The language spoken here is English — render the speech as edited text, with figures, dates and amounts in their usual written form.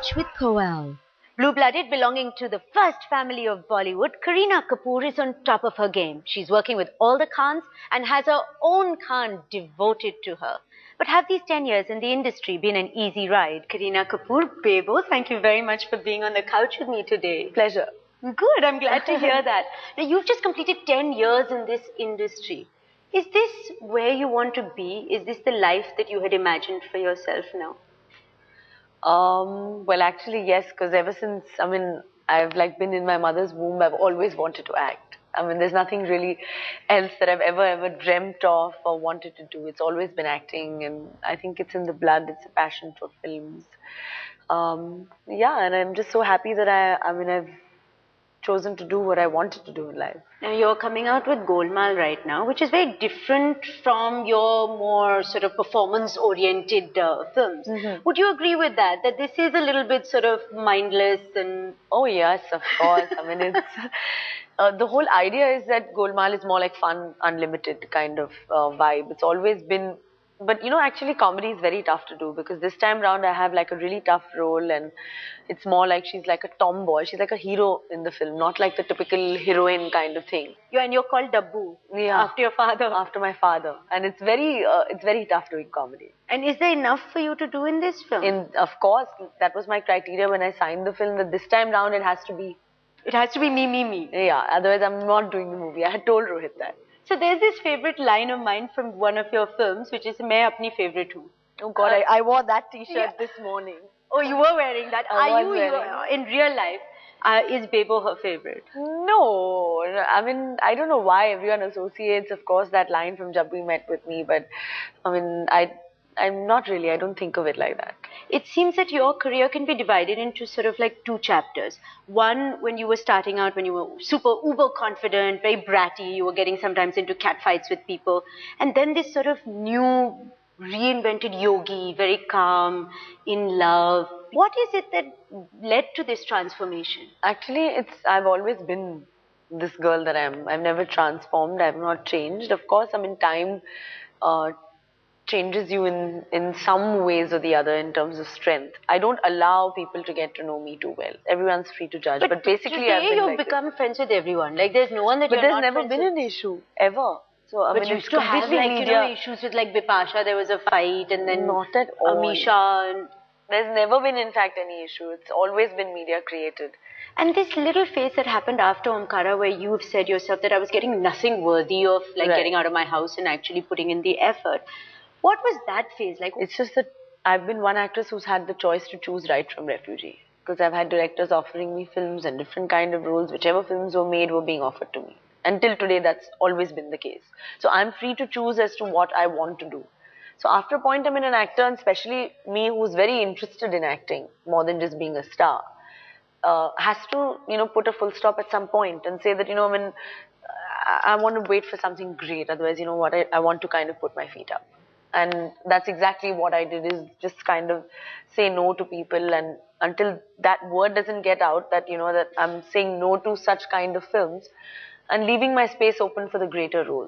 Lunch with Koel. Blue-blooded, belonging to the first family of Bollywood, Kareena Kapoor is on top of her game. She's working with all the Khans and has her own Khan devoted to her. But have these 10 years in the industry been an easy ride? Kareena Kapoor, Bebo, thank you very much for being on the couch with me today. Pleasure. Good, I'm glad to hear that. Now, you've just completed 10 years in this industry. Is this where you want to be? Is this the life that you had imagined for yourself now? Well, actually, yes, because ever since, I've been in my mother's womb, I've always wanted to act. There's nothing really else that I've ever dreamt of or wanted to do. It's always been acting, and I think it's in the blood. It's a passion for films. Yeah, and I'm just so happy that I've chosen to do what I wanted to do in life. Now you're coming out with Golmaal right now, which is very different from your more sort of performance-oriented films. Would you agree with that? That this is a little bit sort of mindless and... Oh yes, of course. It's the whole idea is that Golmaal is more like fun, unlimited kind of vibe. It's always been, but actually comedy is very tough to do because this time round I have like a really tough role, and it's more like she's like a tomboy. She's like a hero in the film, not like the typical heroine kind of thing. And you're called Dabbu, after your father. After my father, and it's very tough doing comedy. And is there enough for you to do in this film? Of course, that was my criteria when I signed the film. That this time round it has to be. It has to be me. Yeah, otherwise I'm not doing the movie. I had told Rohit that. So there's this favorite line of mine from one of your films, which is "Main apni favorite hu." Oh God, I wore that T-shirt this morning. Oh, you were wearing that. I was wearing. In real life, is Bebo her favorite? No, I don't know why everyone associates, of course, that line from Jab We Met with me, but I'm not really. I don't think of it like that. It seems that your career can be divided into sort of like two chapters. One, when you were starting out, when you were super uber confident, very bratty, you were getting sometimes into catfights with people. And then this sort of new, reinvented yogi, very calm, in love. What is it that led to this transformation? Actually, I've always been this girl that I am. I've never transformed. I've not changed. Of course, time changes you in some ways or the other in terms of strength. I don't allow people to get to know me too well. Everyone's free to judge. But basically, you've become friends with everyone. Like there's no one that you're not friends with. But there's never been an issue ever. So but you used to have issues with like Bipasha. There was a fight, and then not at all. Amisha. And... There's never been, in fact, any issue. It's always been media created. And this little phase that happened after Omkara, where you've said yourself that I was getting nothing worthy of getting out of my house and actually putting in the effort. What was that phase like? It's just that I've been one actress who's had the choice to choose right from refugee. Because I've had directors offering me films and different kind of roles. Whichever films were made were being offered to me. Until today, that's always been the case. So I'm free to choose as to what I want to do. So after a point, I'm an actor, and especially me who's very interested in acting, more than just being a star, has to, put a full stop at some point and say that, I want to wait for something great. Otherwise, I want to kind of put my feet up. And that's exactly what I did, is just kind of say no to people. And until that word doesn't get out that, that I'm saying no to such kind of films and leaving my space open for the greater role.